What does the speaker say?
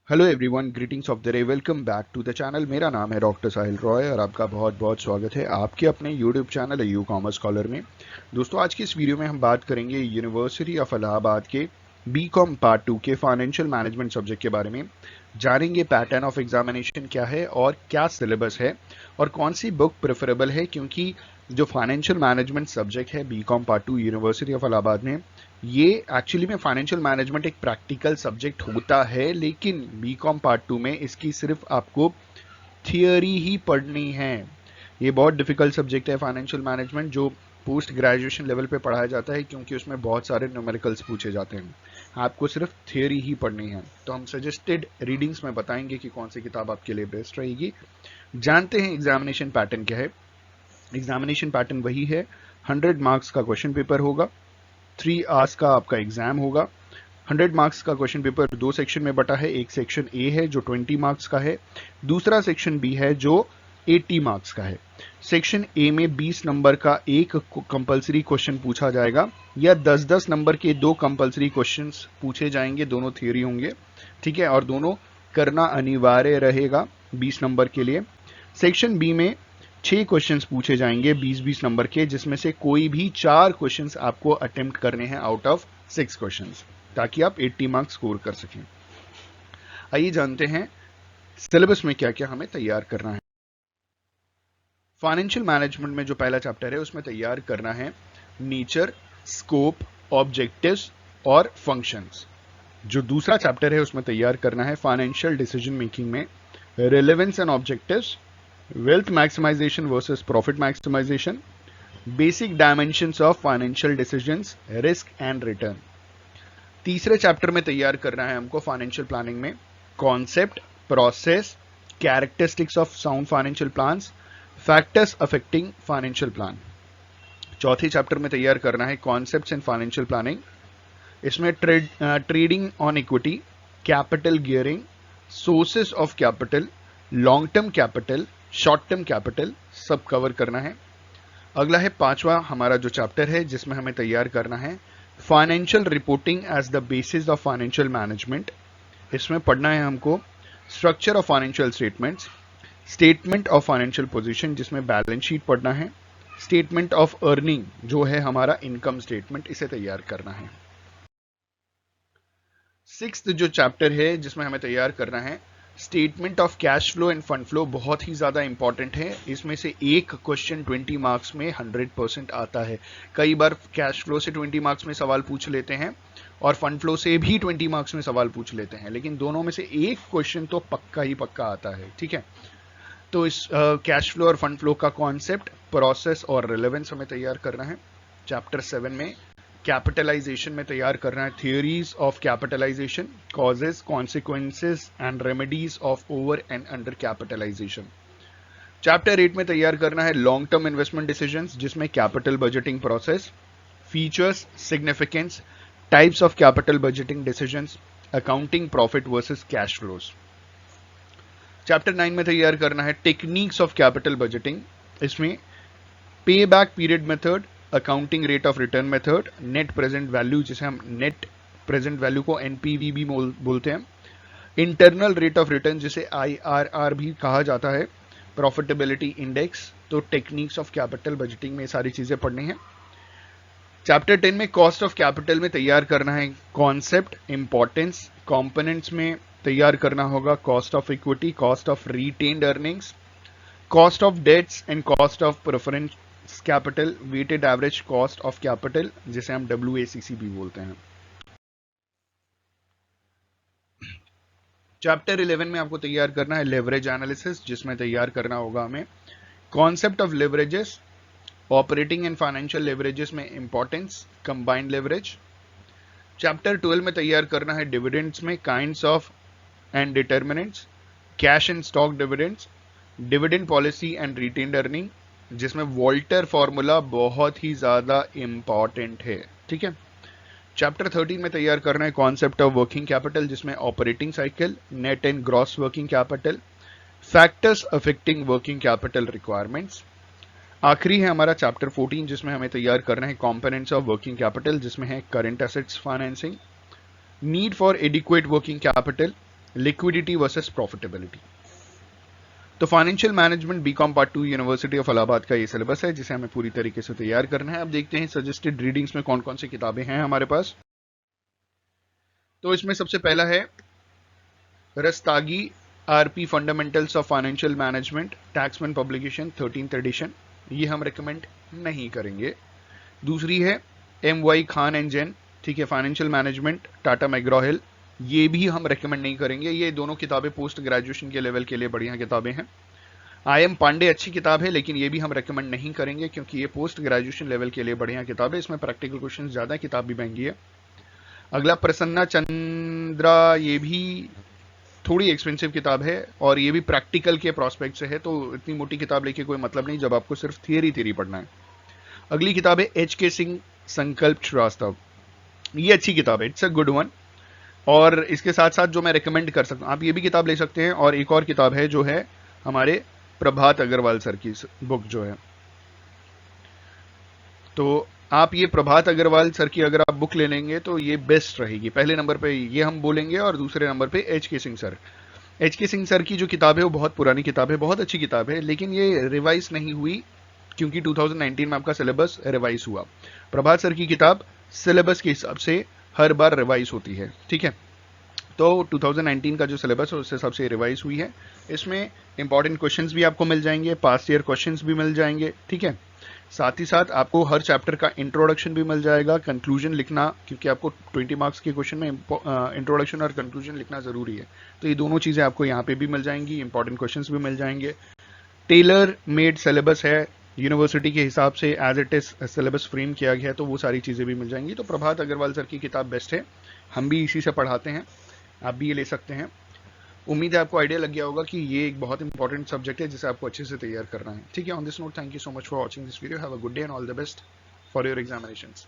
Hello everyone, greetings of the day. Welcome back to the channel. मेरा नाम है doctor साहिल रॉय और आपका बहुत बहुत स्वागत है आपके अपने YouTube channel you commerce scholar में। दोस्तों, आज की इस वीडियो में हम बात करेंगे यूनिवर्सिटी ऑफ इलाहाबाद के बीकॉम पार्ट 2 के फाइनेंशियल मैनेजमेंट सब्जेक्ट के बारे में। जानेंगे पैटर्न ऑफ एग्जामिनेशन क्या है और क्या सिलेबस है और कौन सी बुक प्रेफरेबल है, क्योंकि जो फाइनेंशियल मैनेजमेंट सब्जेक्ट है BCom part 2 university of Allahabad में, ये एक्चुअली में फाइनेंशियल मैनेजमेंट एक प्रैक्टिकल सब्जेक्ट होता है, लेकिन बीकॉम पार्ट 2 में इसकी सिर्फ आपको थियोरी ही पढ़नी है। ये बहुत डिफिकल्ट सब्जेक्ट है फाइनेंशियल मैनेजमेंट, जो पोस्ट ग्रेजुएशन लेवल पे पढ़ाया जाता है, क्योंकि उसमें बहुत सारे न्यूमेरिकल्स पूछे जाते हैं। आपको सिर्फ थियोरी ही पढ़नी है। तो हम सजेस्टेड रीडिंग्स में बताएंगे कि कौन सी किताब आपके लिए बेस्ट रहेगी। जानते हैं एग्जामिनेशन पैटर्न क्या है। एग्जामिनेशन पैटर्न वही है, 100 मार्क्स का क्वेश्चन पेपर होगा, 3 आवर्स का आपका एग्जाम होगा। 100 मार्क्स का क्वेश्चन पेपर दो सेक्शन में बटा है। एक सेक्शन ए है जो 20 मार्क्स का है, दूसरा सेक्शन बी है जो 80 मार्क्स का है। सेक्शन ए में 20 नंबर का एक कंपलसरी क्वेश्चन पूछा जाएगा, या 10-10 नंबर के दो कंपलसरी क्वेश्चंस पूछे जाएंगे, दोनों थियोरी होंगे, ठीक है, और दोनों करना अनिवार्य रहेगा 20 नंबर के लिए। सेक्शन बी में 6 क्वेश्चंस पूछे जाएंगे 20-20 नंबर के, जिसमें से कोई भी 4 क्वेश्चंस आपको अटेम्प्ट करने हैं आउट ऑफ 6 क्वेश्चंस, ताकि आप 80 मार्क्स स्कोर कर सकें। आइए जानते हैं सिलेबस में क्या क्या हमें तैयार करना है। फाइनेंशियल मैनेजमेंट में जो पहला चैप्टर है उसमें तैयार करना है नेचर, स्कोप, ऑब्जेक्टिव्स और फंक्शंस। जो दूसरा चैप्टर है उसमें तैयार करना है फाइनेंशियल डिसीजन मेकिंग में relevance and objectives, wealth maximization versus profit maximization, basic dimensions of financial decisions, risk and return। तीसरे चैप्टर में तैयार करना है हमको फाइनेंशियल प्लानिंग में concept, process, characteristics of sound financial plans, factors affecting financial plan. चौथे chapter में तैयार करना है कॉन्सेप्ट्स इन फाइनेंशियल प्लानिंग। इसमें trading on equity, capital gearing, sources of capital, long term capital, short term capital, सब cover करना है। अगला है पांचवा हमारा जो चैप्टर है, जिसमें हमें तैयार करना है financial reporting as the basis of financial management. इसमें पढ़ना है हमको structure of financial statements, statement of financial position जिसमें बैलेंस शीट पढ़ना है, स्टेटमेंट ऑफ अर्निंग जो है हमारा इनकम स्टेटमेंट, इसे तैयार करना है। सिक्स्थ जो चैप्टर है जिसमें हमें तैयार करना है statement of cash flow end fund flow, बहुत ही ज्यादा इंपॉर्टेंट है। इसमें से एक क्वेश्चन 20 मार्क्स में 100% आता है। कई बार कैश फ्लो से 20 मार्क्स में सवाल पूछ लेते हैं और फंड फ्लो से भी 20 मार्क्स में सवाल पूछ लेते हैं, लेकिन दोनों में से एक क्वेश्चन तो पक्का ही पक्का आता है, ठीक है। तो इस कैश फ्लो और फंड फ्लो का कॉन्सेप्ट, प्रोसेस और रिलेवेंस हमें तैयार करना है। चैप्टर 7 में कैपिटलाइजेशन में तैयार करना है theories of capitalisation, causes, consequences and remedies of over and under capitalisation. Chapter 8 में तैयार करना है लॉन्ग टर्म इन्वेस्टमेंट डिसीजंस, जिसमें capital budgeting process, features, significance, types of capital budgeting decisions, accounting profit versus cash flows. Chapter 9 में तैयार करना है techniques of capital budgeting. इसमें पे back period method, accounting rate of return method, net present value जिसे हम net present value को NPV भी बोलते हैं, इंटरनल रेट ऑफ रिटर्न जिसे आईआरआर भी कहा जाता है, प्रॉफिटेबिलिटी इंडेक्स। तो टेक्निक्स ऑफ कैपिटल बजटिंग में सारी चीजें पढ़नी है। चैप्टर 10 में कॉस्ट ऑफ कैपिटल में तैयार करना है कॉन्सेप्ट, इंपॉर्टेंस, कंपोनेंट्स में तैयार करना होगा cost of equity, cost of retained earnings, cost of debts and cost of preference capital, weighted average cost of capital जिसे हम WACC भी बोलते हैं। चैप्टर 11 में आपको तैयार करना है लेवरेज एनालिसिस, जिसमें तैयार करना होगा हमें concept of leverages, operating and financial leverages में इंपॉर्टेंस, कंबाइंड लेवरेज। चैप्टर 12 में तैयार करना है डिविडेंड्स में kinds of and determinants, cash and stock dividends, dividend policy and retained earning, जिसमें वॉल्टर फॉर्मूला बहुत ही ज्यादा इंपॉर्टेंट है, ठीक है। चैप्टर 13 में तैयार करना है कॉन्सेप्ट ऑफ वर्किंग कैपिटल, जिसमें operating cycle, net and gross working capital, factors affecting working capital requirements. आखिरी है हमारा चैप्टर 14, जिसमें हमें तैयार करना है कंपोनेंट्स ऑफ वर्किंग कैपिटल, जिसमें है current assets financing, need for adequate working capital, liquidity versus profitability. तो financial management BCom part 2 university of Allahabad का ये सिलेबस है जिसे हमें पूरी तरीके से तैयार करना है। अब देखते हैं सजेस्टेड रीडिंग्स में कौन कौन सी किताबें हैं हमारे पास। तो इसमें सबसे पहला है Rastogi RP fundamentals of financial management, Taxmann publication 13th edition, ये हम रिकमेंड नहीं करेंगे। दूसरी है M Y Khan and Jain, ठीक है, financial management Tata McGraw Hill, ये भी हम रेकमेंड नहीं करेंगे। ये दोनों किताबें पोस्ट ग्रेजुएशन के लेवल के लिए बढ़िया किताबें हैं। आई एम पांडे अच्छी किताब है लेकिन ये भी हम रेकमेंड नहीं करेंगे क्योंकि ये पोस्ट ग्रेजुएशन लेवल के लिए बढ़िया किताब है, इसमें प्रैक्टिकल क्वेश्चन ज्यादा, किताब भी महंगी है। अगला प्रसन्ना चंद्रा, ये भी थोड़ी एक्सपेंसिव किताब है और ये भी प्रैक्टिकल के प्रोस्पेक्ट से है, तो इतनी मोटी किताब लेके कोई मतलब नहीं जब आपको सिर्फ थियरी पढ़ना है। अगली किताब है एच के सिंह संकल्प श्रीवास्तव, ये अच्छी किताब है, इट्स अ गुड वन। और इसके साथ साथ जो मैं रेकमेंड कर सकता हूँ, आप ये भी किताब ले सकते हैं। और एक और किताब है जो है हमारे प्रभात अग्रवाल सर की बुक जो है, तो आप ये प्रभात अग्रवाल सर की अगर आप बुक ले लेंगे तो ये बेस्ट रहेगी। पहले नंबर पे ये हम बोलेंगे और दूसरे नंबर पे एच के सिंह सर। एच के सिंह सर की जो किताब है वो बहुत पुरानी किताब है, बहुत अच्छी किताब है, लेकिन ये रिवाइज नहीं हुई क्योंकि 2019 में आपका सिलेबस रिवाइज हुआ। प्रभात सर की किताब सिलेबस के हिसाब से हर बार रिवाइज होती है, ठीक है। तो 2019 का जो सिलेबस है उस हिसाब से रिवाइज हुई है। इसमें इंपॉर्टेंट क्वेश्चंस भी आपको मिल जाएंगे, पास्ट ईयर क्वेश्चंस भी मिल जाएंगे, ठीक है। साथ ही साथ आपको हर चैप्टर का इंट्रोडक्शन भी मिल जाएगा, कंक्लूजन लिखना, क्योंकि आपको 20 मार्क्स के क्वेश्चन में इंट्रोडक्शन और कंक्लूजन लिखना जरूरी है, तो ये दोनों चीजें आपको यहाँ पे भी मिल जाएंगी, इंपॉर्टेंट क्वेश्चंस भी मिल जाएंगे। टेलर मेड सिलेबस है, यूनिवर्सिटी के हिसाब से as it is syllabus frame किया गया है, तो वो सारी चीजें भी मिल जाएंगी। तो प्रभात अग्रवाल सर की किताब बेस्ट है, हम भी इसी से पढ़ाते हैं, आप भी ये ले सकते हैं। उम्मीद है आपको आइडिया लग गया होगा कि ये एक बहुत इंपॉर्टेंट सब्जेक्ट है जिसे आपको अच्छे से तैयार करना है, ठीक है। On this note, thank you so much for watching this video, have a good day and all the best for your examinations.